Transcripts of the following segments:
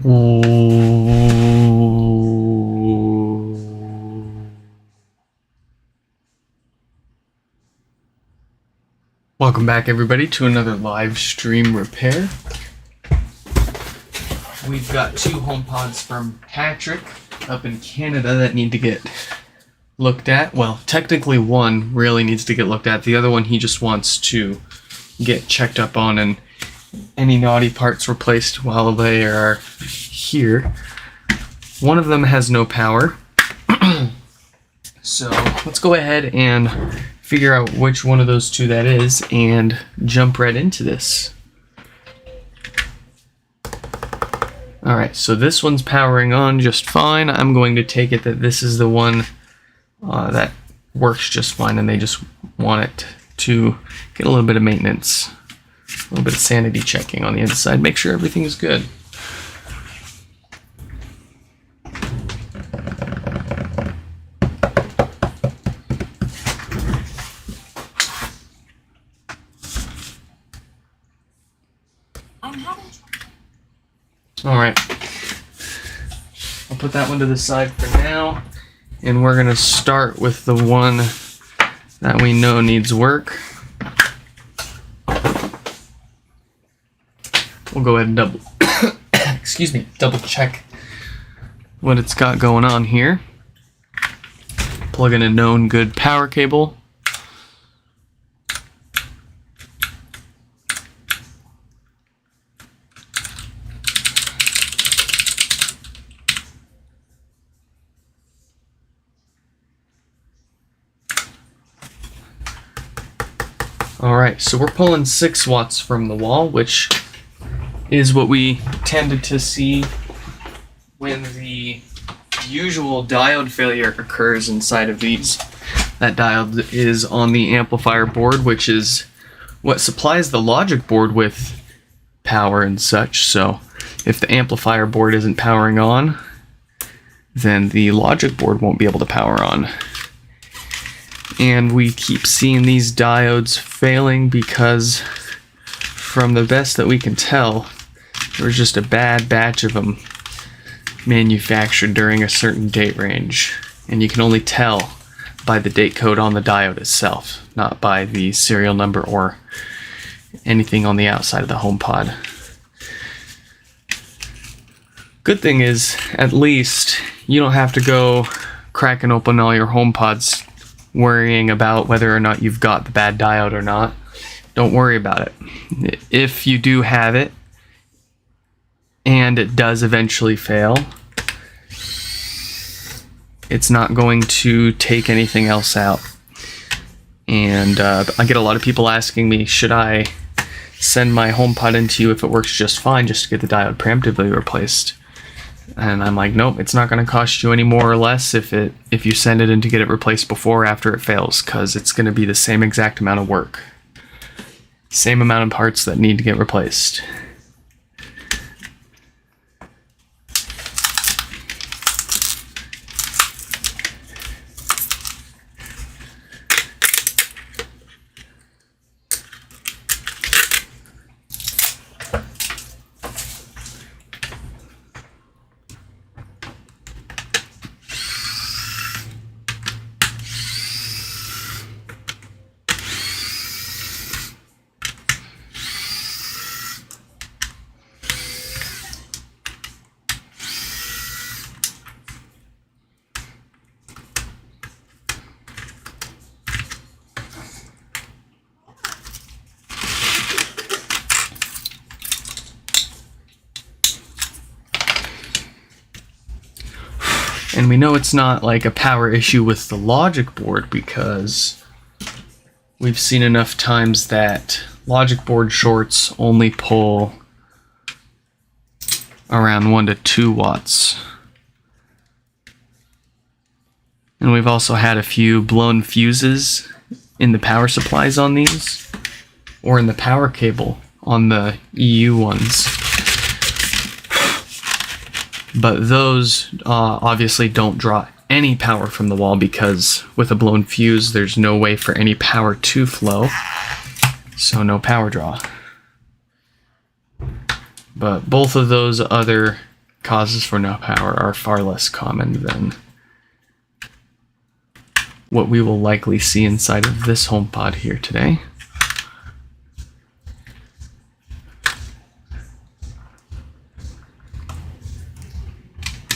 Welcome back, everybody, to another live stream repair. We've got two HomePods from Patrick up in Canada that need to get looked at. Well, technically one really needs to get looked at. The other one he just wants to get checked up on and any naughty parts replaced while they are here. One of them has no power. So let's go ahead and figure out which one of those two that is and jump right into this. Alright, so this one's powering on just fine. I'm going to take it that this is the one that works just fine and they just want it to get a little bit of maintenance, a little bit of sanity checking on the inside, make sure everything is good. Alright, I'll put that one to the side for now, and we're going to start with the one that we know needs work. We'll go ahead and double check what it's got going on here. Plug in a known good power cable. Alright, so we're pulling 6 watts from the wall, which is what we tended to see when the usual diode failure occurs inside of these. That diode is on the amplifier board, which is what supplies the logic board with power and such. So if the amplifier board isn't powering on, then the logic board won't be able to power on. And we keep seeing these diodes failing because, from the best that we can tell, there was just a bad batch of them manufactured during a certain date range. And you can only tell by the date code on the diode itself, not by the serial number or anything on the outside of the HomePod. Good thing is, at least, you don't have to go cracking open all your HomePods worrying about whether or not you've got the bad diode or not. Don't worry about it. If you do have it and it does eventually fail, it's not going to take anything else out. And I get a lot of people asking me, should I send my HomePod into you if it works just fine, just to get the diode preemptively replaced? And I'm like, nope, it's not going to cost you any more or less if you send it in to get it replaced before or after it fails, because it's going to be the same exact amount of work. Same amount of parts that need to get replaced. And we know it's not like a power issue with the logic board because we've seen enough times that logic board shorts only pull around 1 to 2 watts. And we've also had a few blown fuses in the power supplies on these, or in the power cable on the EU ones. But those obviously don't draw any power from the wall because with a blown fuse there's no way for any power to flow, so no power draw. But both of those other causes for no power are far less common than what we will likely see inside of this HomePod here today.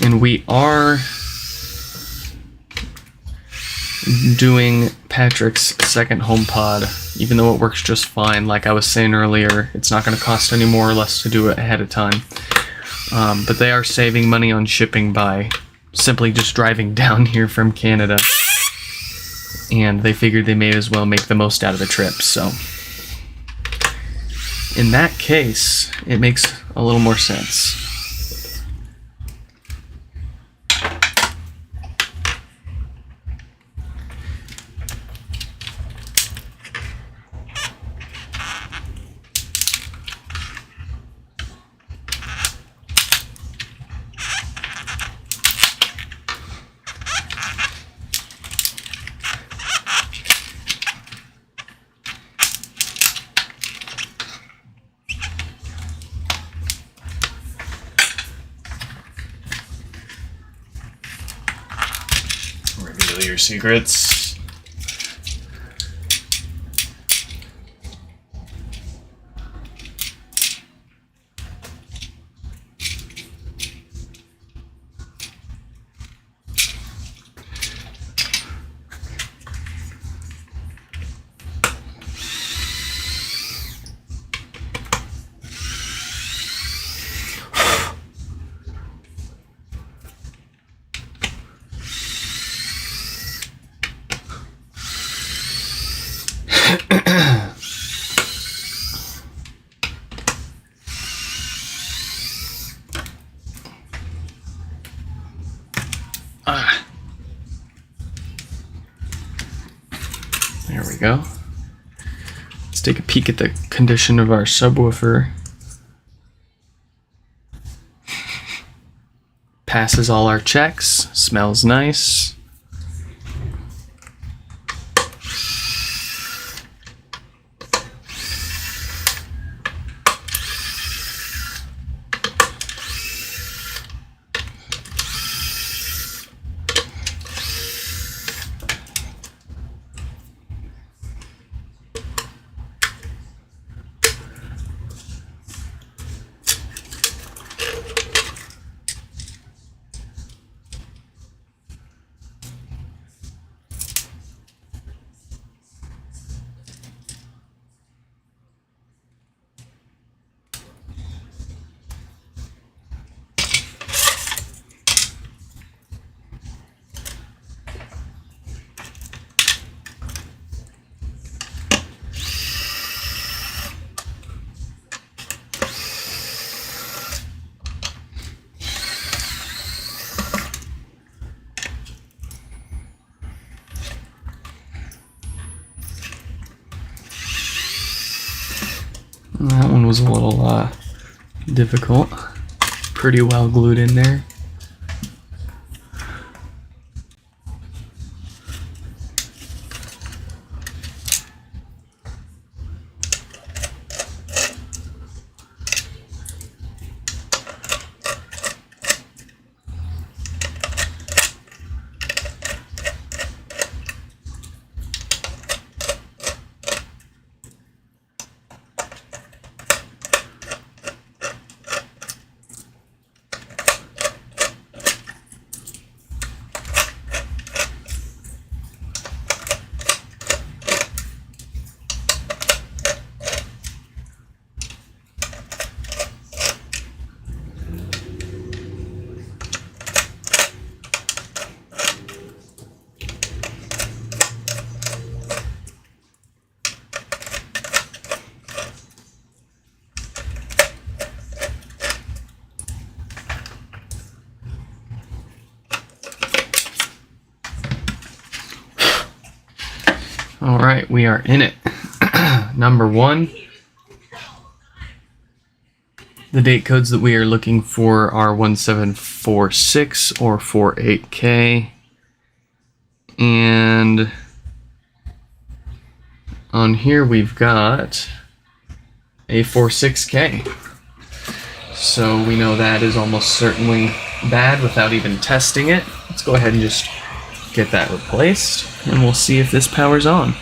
And we are doing Patrick's second HomePod, even though it works just fine. Like I was saying earlier, it's not going to cost any more or less to do it ahead of time. But they are saving money on shipping by simply just driving down here from Canada. And they figured they may as well make the most out of the trip. So in that case, it makes a little more sense. Reveal your secrets. There we go. Let's take a peek at the condition of our subwoofer. Passes all our checks, smells nice. That one was a little difficult. Pretty well glued in there. All right, we are in it. Number one, the date codes that we are looking for are 1746 or 48K. And on here we've got a 46K. So we know that is almost certainly bad without even testing it. Let's go ahead and just get that replaced, and we'll see if this powers on.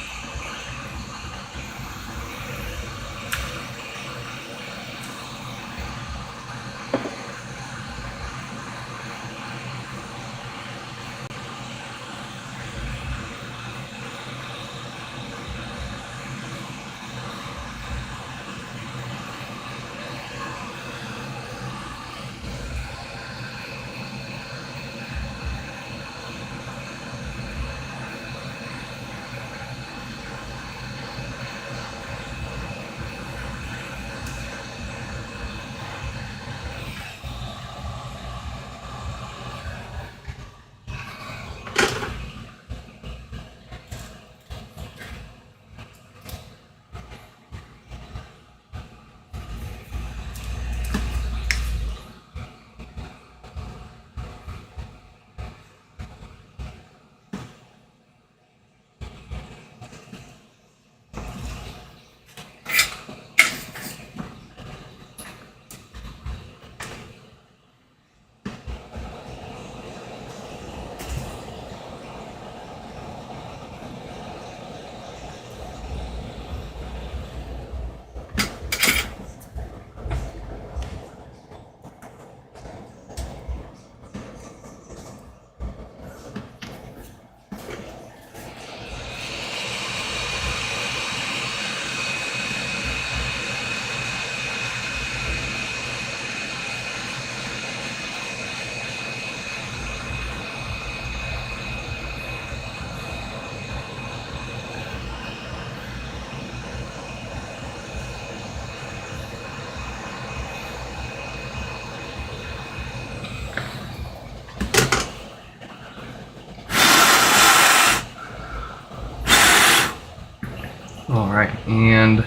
Alright, and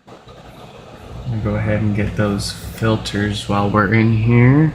I'm gonna go ahead and get those filters while we're in here.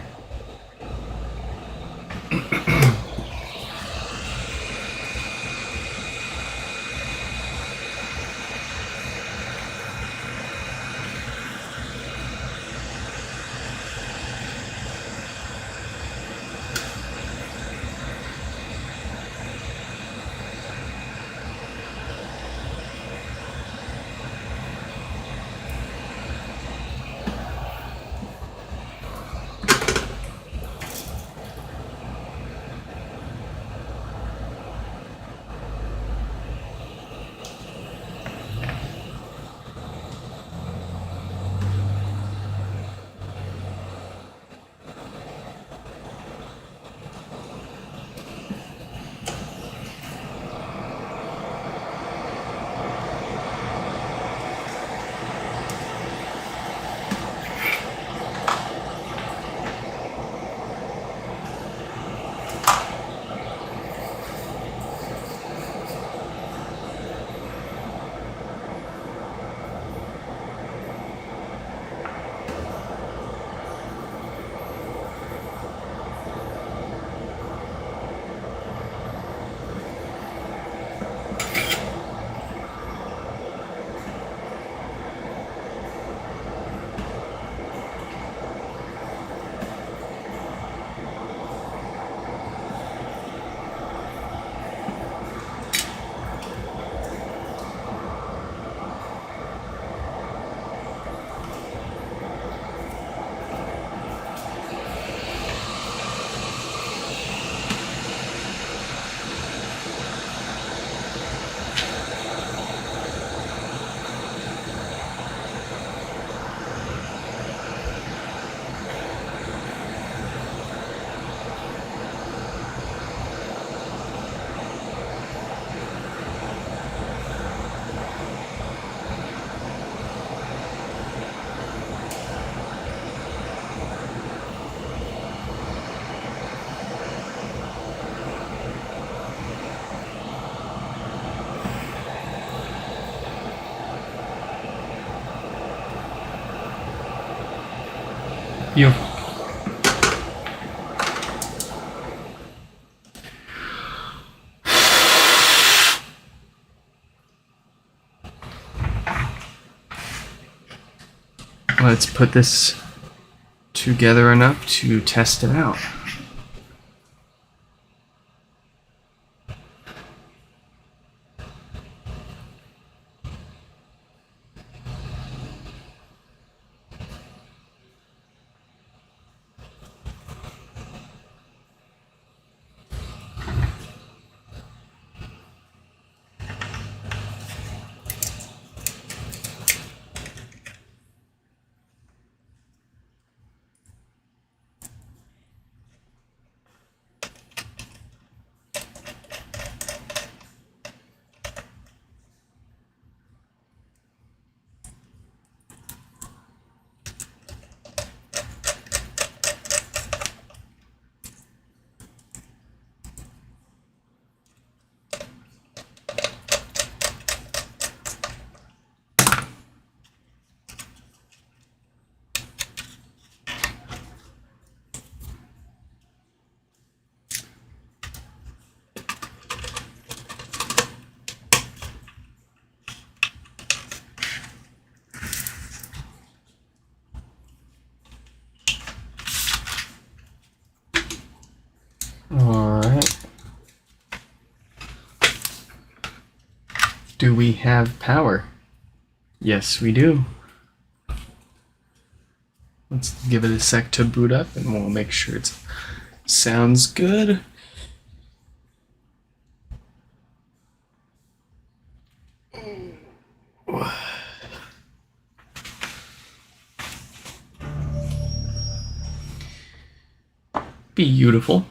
You. Let's put this together enough to test it out. All right. Do we have power? Yes, we do. Let's give it a sec to boot up and we'll make sure it sounds good. Beautiful.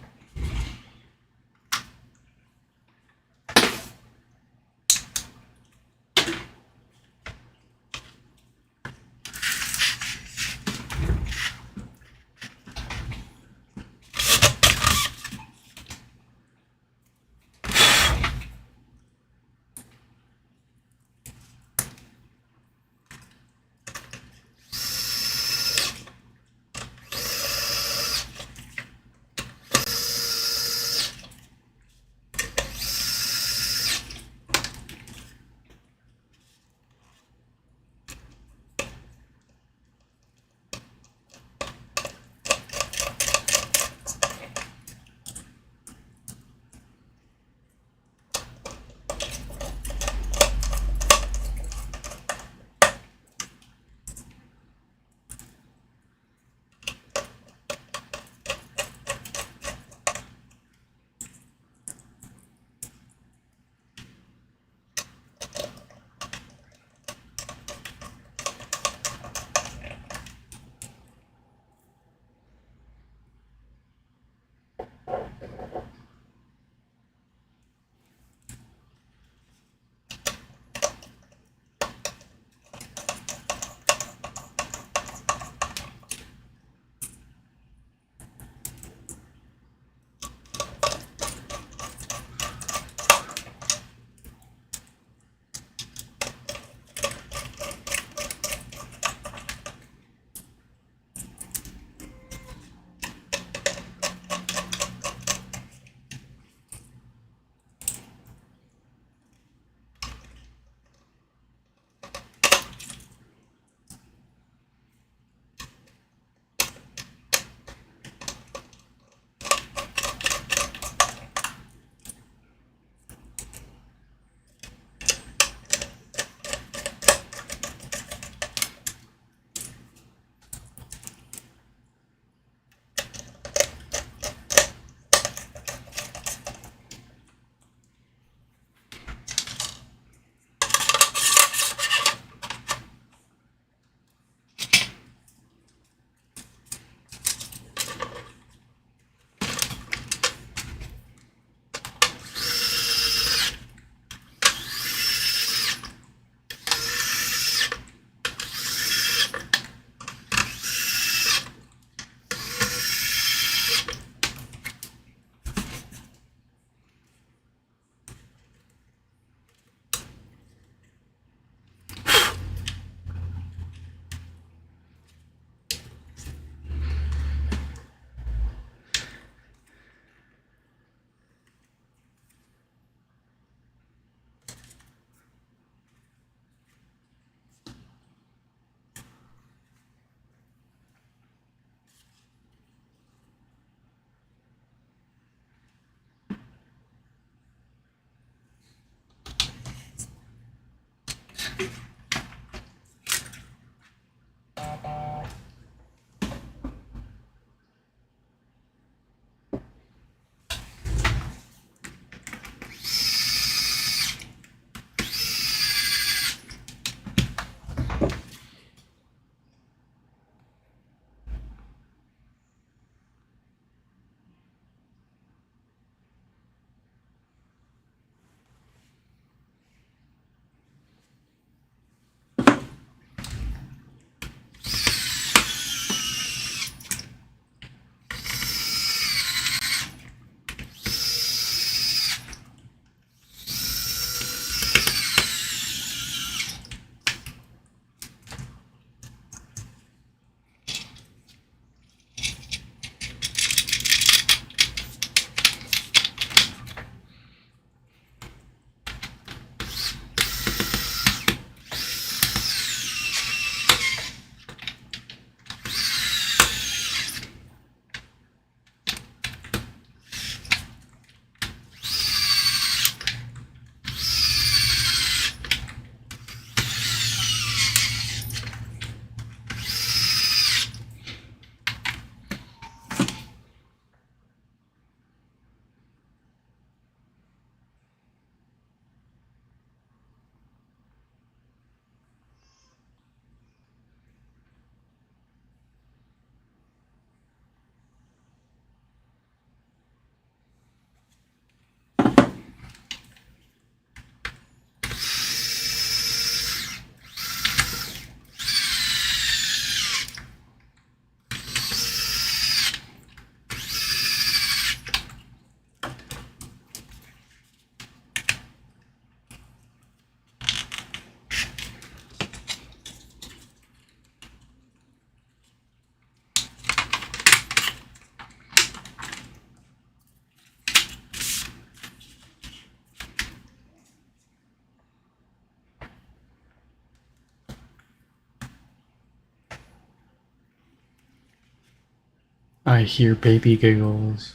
I hear baby giggles.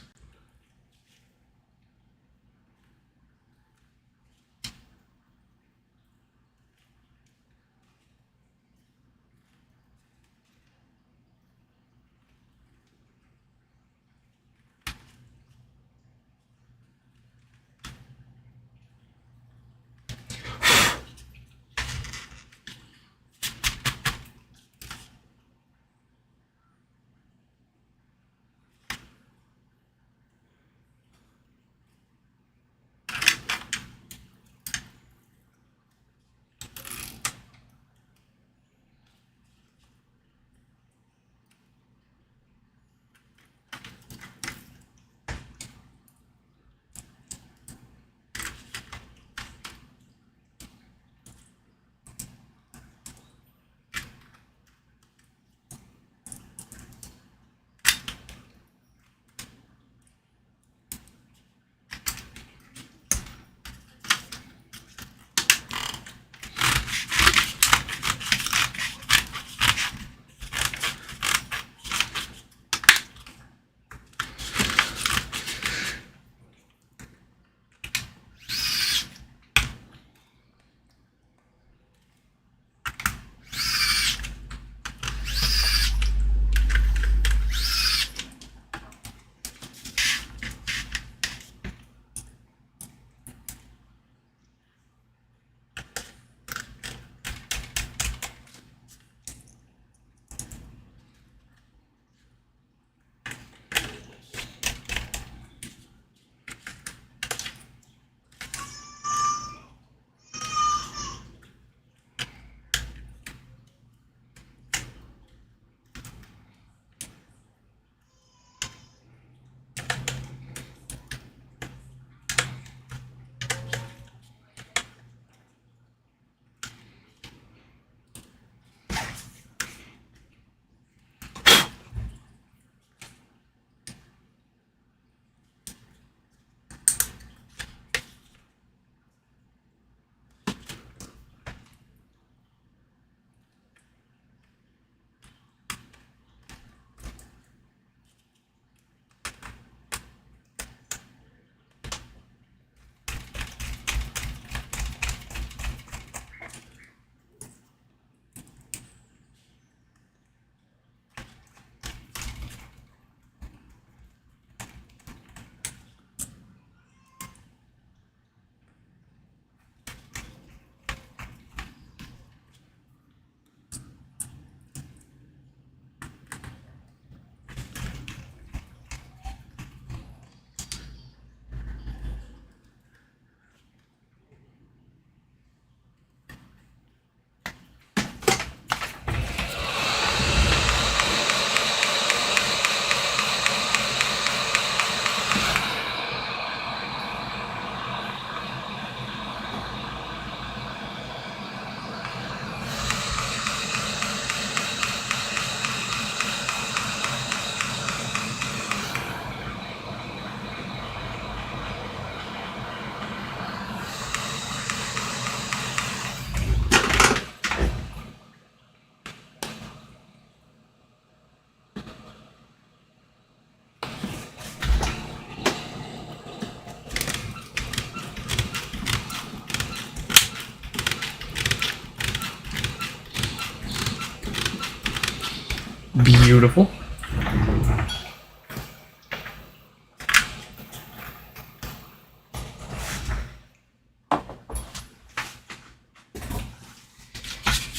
Beautiful.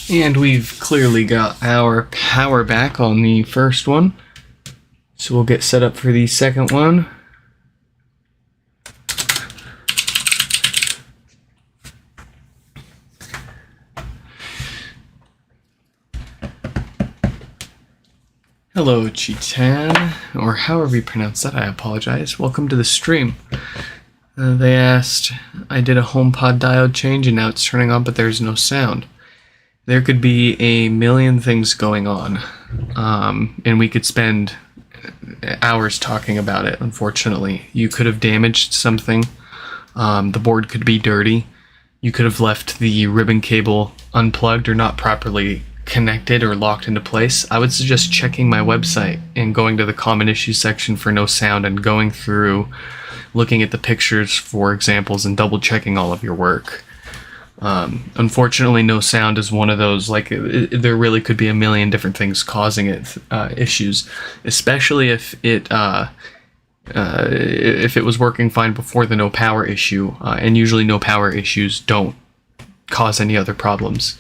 And we've clearly got our power back on the first one. So we'll get set up for the second one. Hello, Chitan, or however you pronounce that, I apologize. Welcome to the stream. They asked, I did a HomePod diode change and now it's turning on, but there's no sound. There could be a million things going on, and we could spend hours talking about it, unfortunately. You could have damaged something. The board could be dirty. You could have left the ribbon cable unplugged or not properly connected or locked into place, I would suggest checking my website and going to the common issues section for no sound and going through, looking at the pictures for examples and double checking all of your work. Unfortunately, no sound is one of those, like, there really could be a million different things causing it, issues, especially if it was working fine before the no power issue, and usually no power issues don't cause any other problems.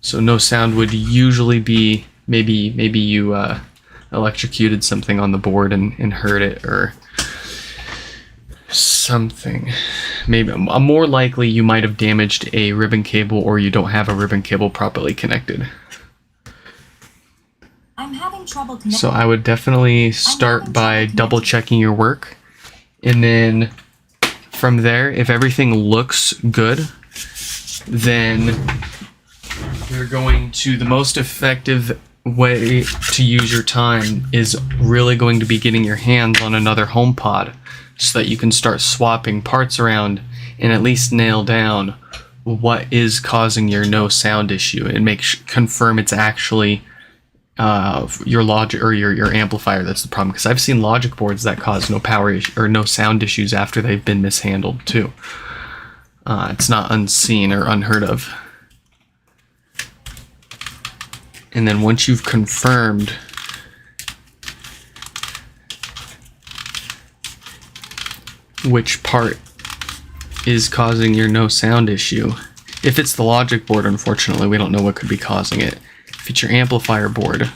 So no sound would usually be maybe you electrocuted something on the board and hurt it, or something. Maybe more likely you might have damaged a ribbon cable, or you don't have a ribbon cable properly connected. I'm having trouble connecting. So I would definitely start by double checking your work, and then from there, if everything looks good, then you're going to, the most effective way to use your time is really going to be getting your hands on another HomePod so that you can start swapping parts around and at least nail down what is causing your no sound issue, and confirm it's actually your logic or your amplifier that's the problem, because I've seen logic boards that cause no power or no sound issues after they've been mishandled too. It's not unseen or unheard of. And then once you've confirmed which part is causing your no sound issue, if it's the logic board, unfortunately, we don't know what could be causing it. If it's your amplifier board,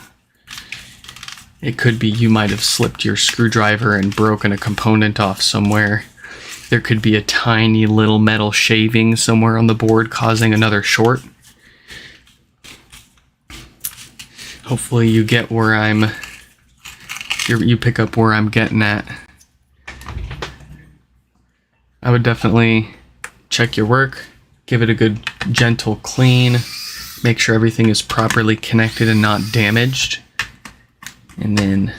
it could be you might have slipped your screwdriver and broken a component off somewhere. There could be a tiny little metal shaving somewhere on the board causing another short. Hopefully you get where you pick up where I'm getting at. I would definitely check your work, give it a good gentle clean, make sure everything is properly connected and not damaged. And then,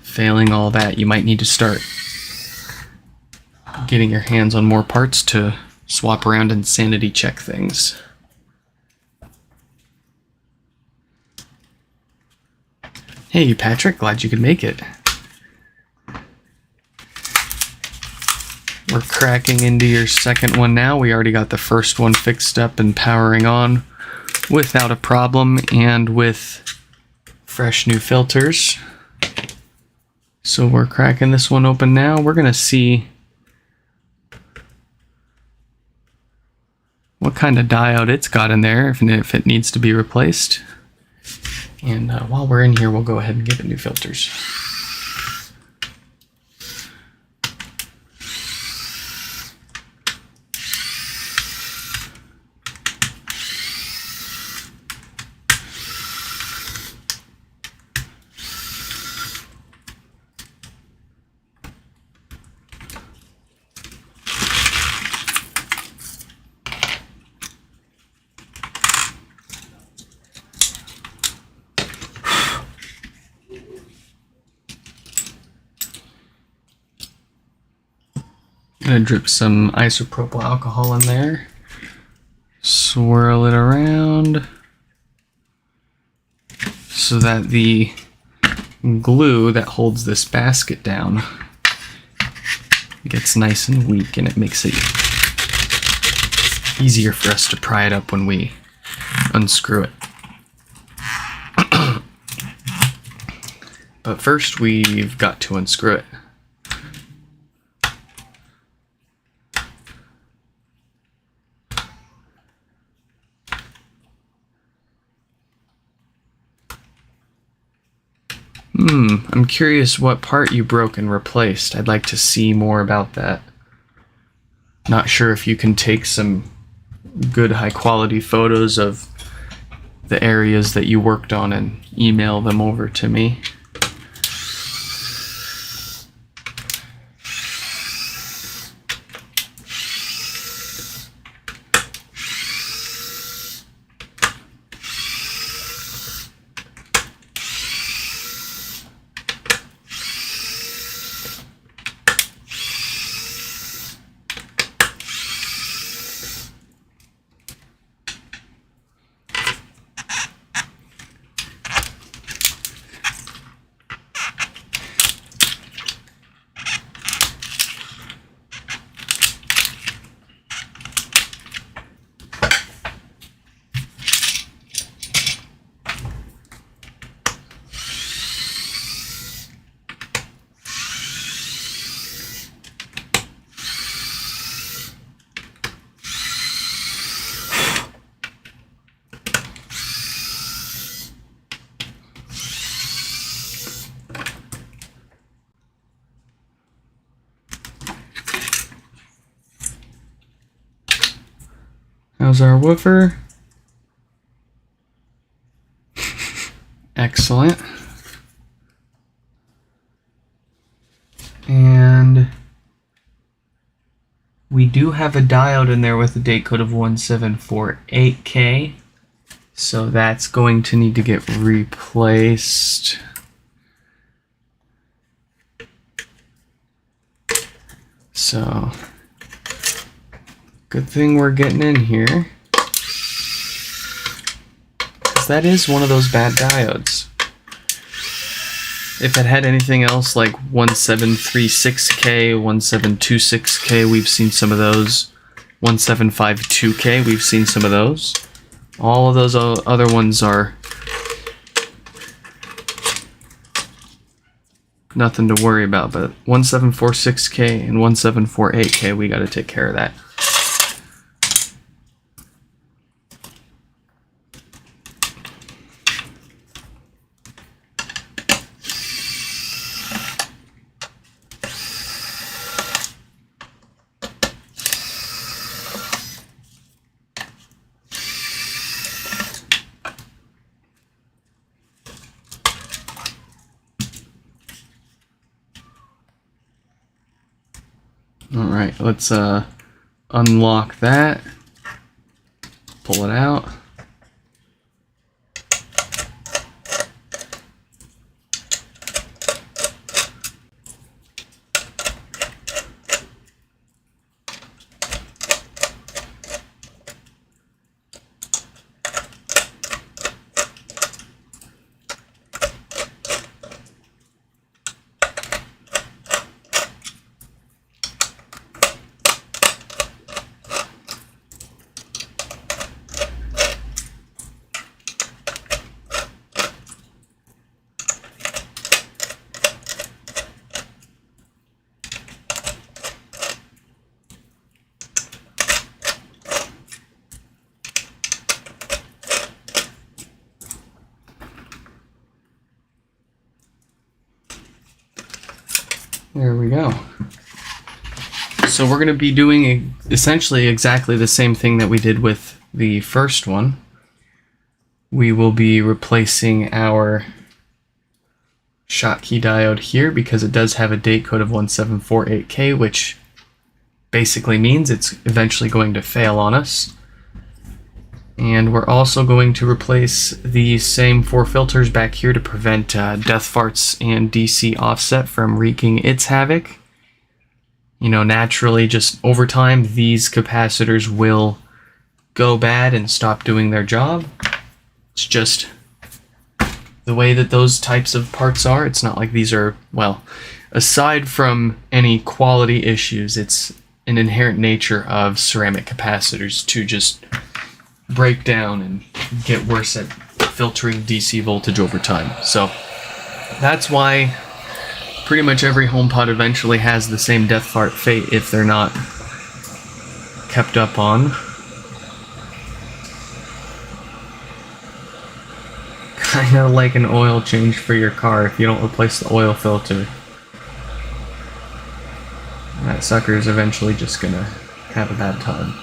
failing all that, you might need to start getting your hands on more parts to swap around and sanity check things. Hey Patrick, glad you could make it. We're cracking into your second one now. We already got the first one fixed up and powering on without a problem and with fresh new filters. So we're cracking this one open now. We're gonna see what kind of diode it's got in there, if it needs to be replaced. And while we're in here, we'll go ahead and give it new filters. Gonna drip some isopropyl alcohol in there, swirl it around so that the glue that holds this basket down gets nice and weak, and it makes it easier for us to pry it up when we unscrew it. But first we've got to unscrew it. I'm curious what part you broke and replaced. I'd like to see more about that. Not sure if you can take some good high quality photos of the areas that you worked on and email them over to me. How's our woofer? Excellent. And we do have a diode in there with a date code of 1748K. So that's going to need to get replaced. So, good thing we're getting in here. Because that is one of those bad diodes. If it had anything else like 1736K, 1726K, we've seen some of those. 1752K, we've seen some of those. All of those other ones are nothing to worry about, but 1746K and 1748K, we got to take care of that. Alright, let's unlock that, pull it out. There we go. So we're going to be doing essentially exactly the same thing that we did with the first one. We will be replacing our Schottky diode here because it does have a date code of 1748K, which basically means it's eventually going to fail on us. And we're also going to replace the same 4 filters back here to prevent death farts and DC offset from wreaking its havoc. You know, naturally, just over time, these capacitors will go bad and stop doing their job. It's just the way that those types of parts are. It's not like these are, well, aside from any quality issues, it's an inherent nature of ceramic capacitors to just break down and get worse at filtering DC voltage over time. So that's why pretty much every HomePod eventually has the same death fart fate if they're not kept up on. Kinda like an oil change for your car. If you don't replace the oil filter, that sucker is eventually just gonna have a bad time.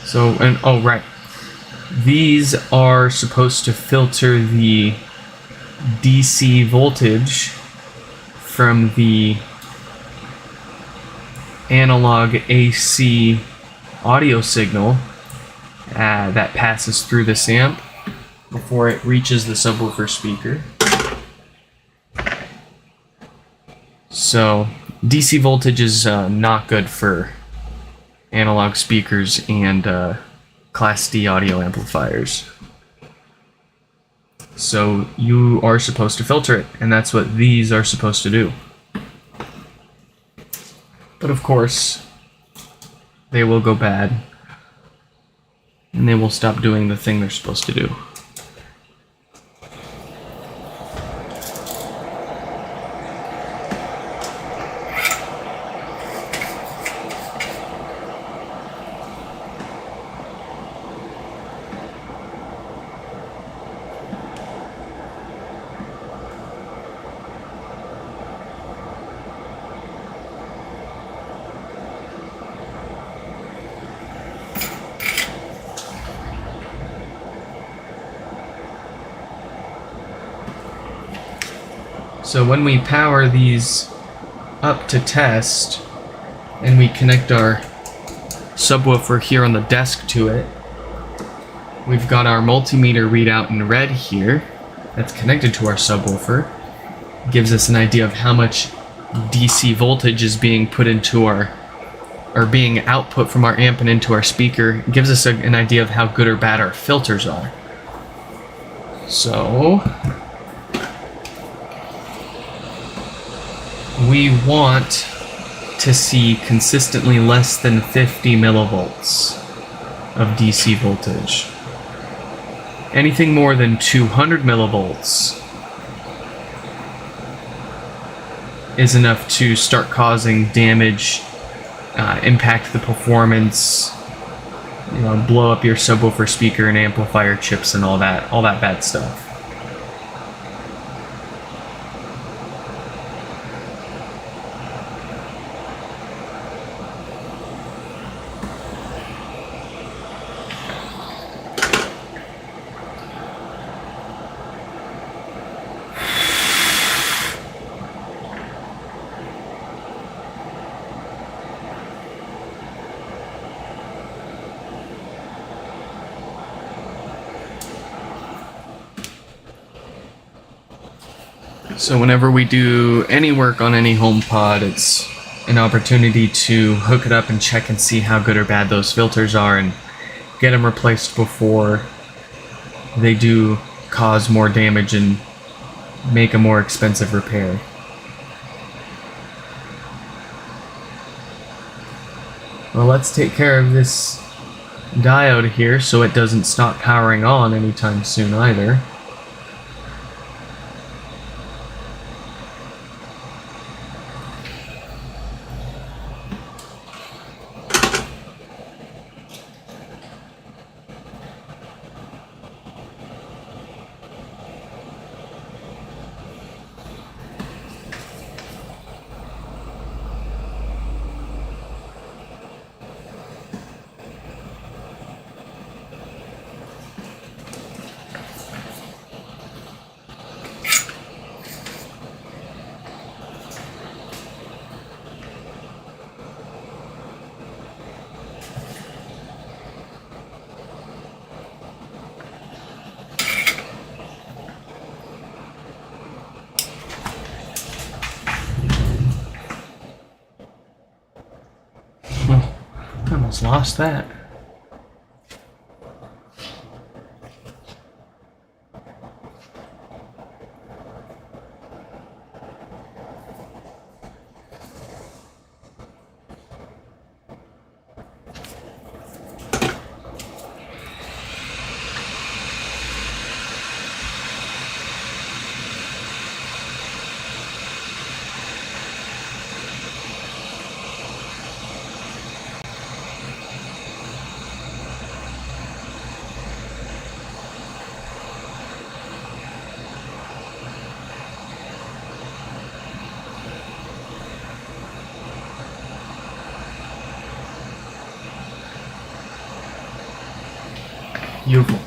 So, and oh right, these are supposed to filter the DC voltage from the analog AC audio signal that passes through this amp before it reaches the subwoofer speaker. So DC voltage is not good for analog speakers and Class D audio amplifiers. So you are supposed to filter it, and that's what these are supposed to do. But of course, they will go bad, and they will stop doing the thing they're supposed to do. So when we power these up to test and we connect our subwoofer here on the desk to it, we've got our multimeter readout in red here that's connected to our subwoofer. Gives us an idea of how much DC voltage is being put into our, or being output from our amp and into our speaker. It gives us an idea of how good or bad our filters are. So we want to see consistently less than 50 millivolts of DC voltage. Anything more than 200 millivolts is enough to start causing damage, impact the performance, blow up your subwoofer, speaker, and amplifier chips and all that bad stuff. So whenever we do any work on any HomePod, it's an opportunity to hook it up and check and see how good or bad those filters are and get them replaced before they do cause more damage and make a more expensive repair. Well, let's take care of this diode here so it doesn't stop powering on anytime soon either. Almost lost that. Beautiful.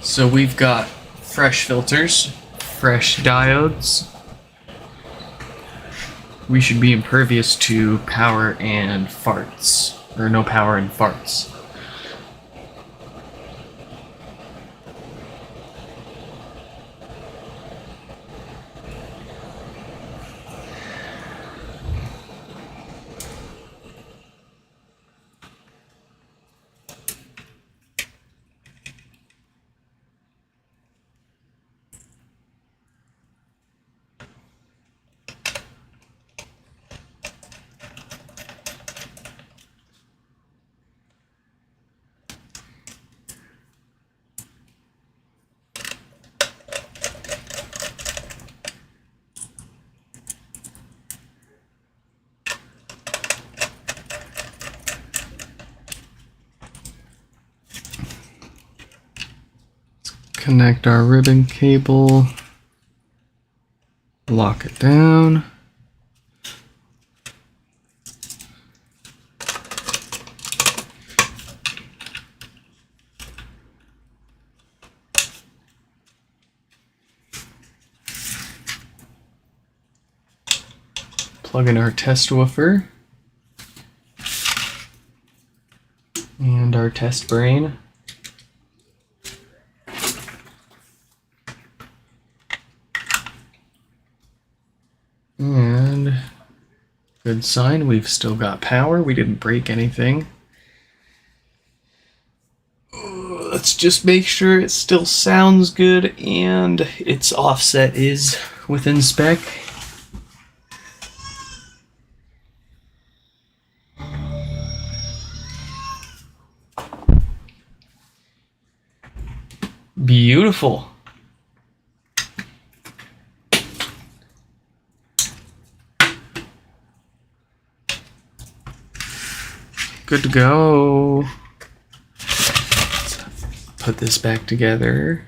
So we've got fresh filters, fresh diodes. We should be impervious to power and farts, or no power and farts. Connect our ribbon cable, lock it down. plug in our test woofer and our test brain. And good sign, we've still got power. We didn't break anything. Let's just make sure it still sounds good and its offset is within spec. Beautiful. Good to go. Let's put this back together.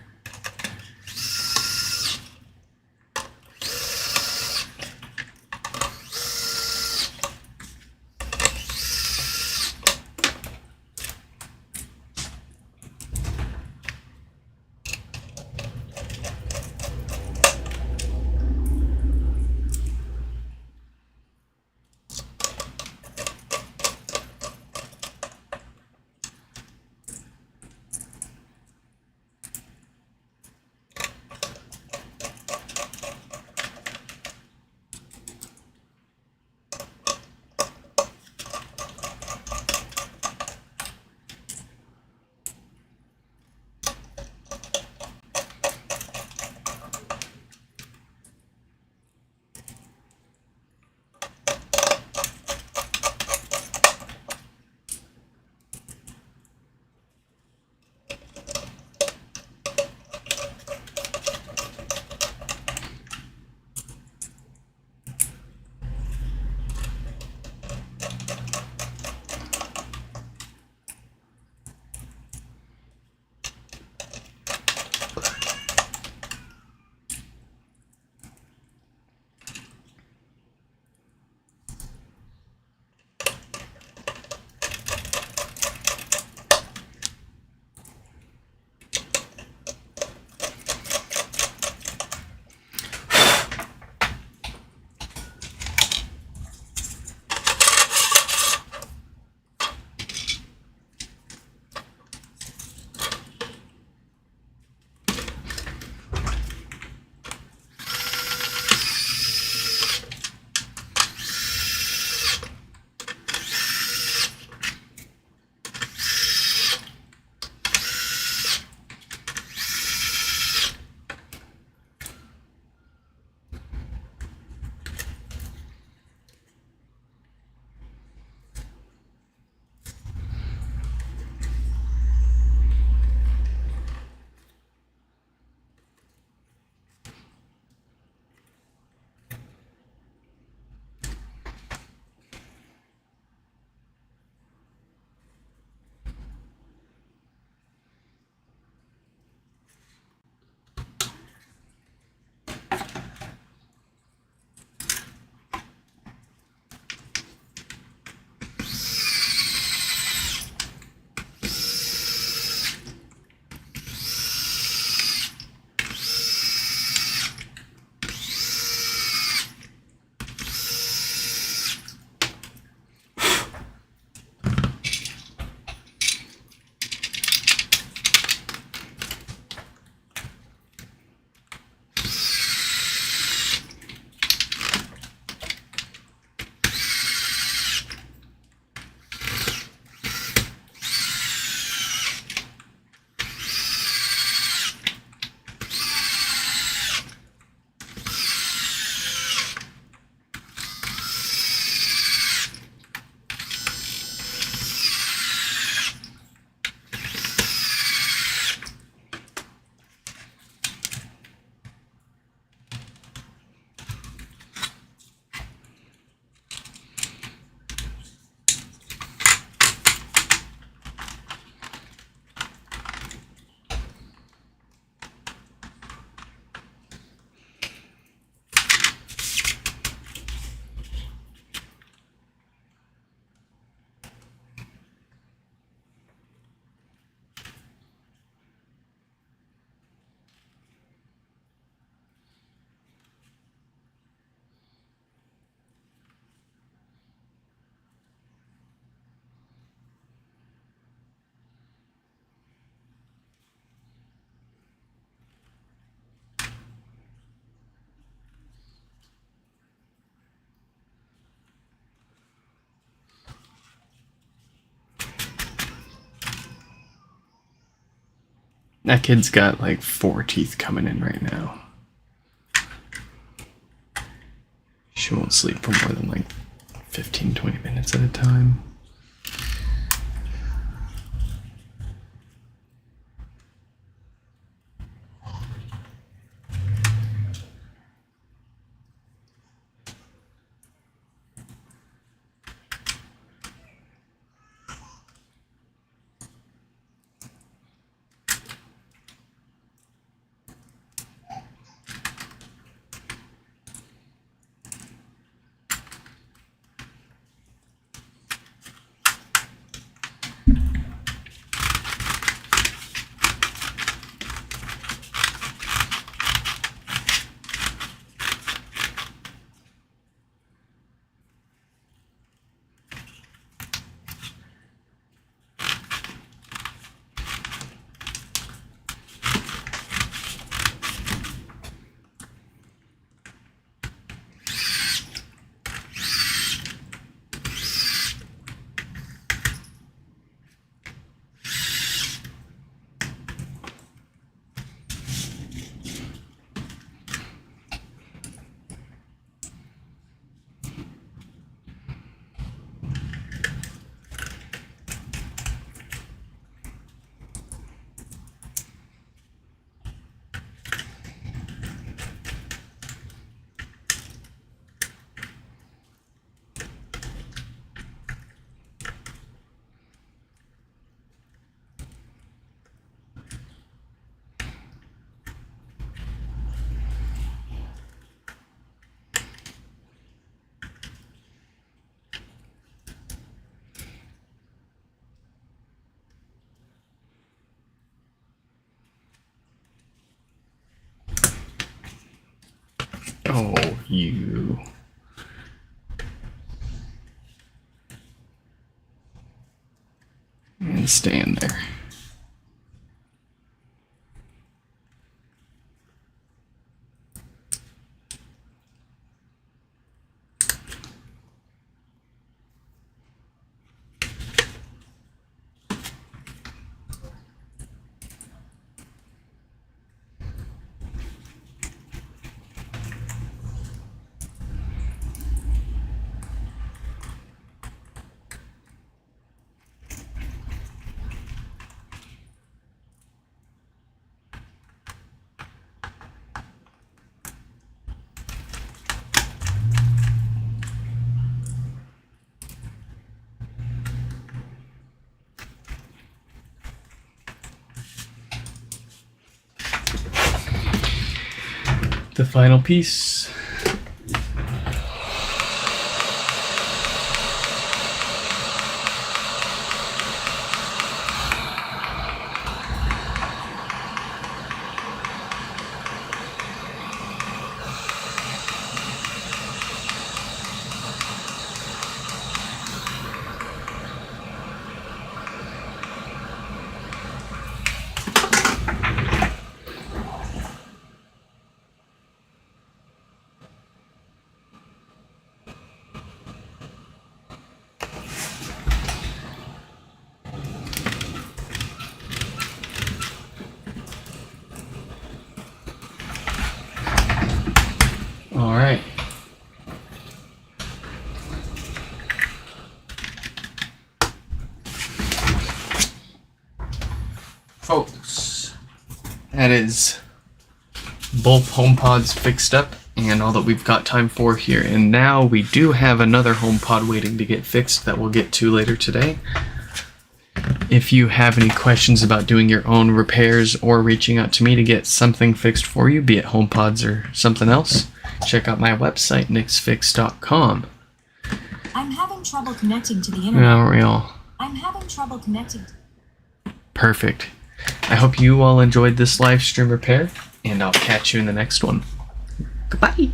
That kid's got like 4 teeth coming in right now. She won't sleep for more than like 15-20 minutes at a time. Oh, you. And stand there. The final piece. All right. Folks, that is both HomePods fixed up and all that we've got time for here. And now we do have another HomePod waiting to get fixed that we'll get to later today. If you have any questions about doing your own repairs or reaching out to me to get something fixed for you, be it HomePods or something else, check out my website, nixfix.com. I'm having trouble connecting to the internet. Aren't we all? I'm having trouble connecting. Perfect. I hope you all enjoyed this live stream repair, and I'll catch you in the next one. Goodbye.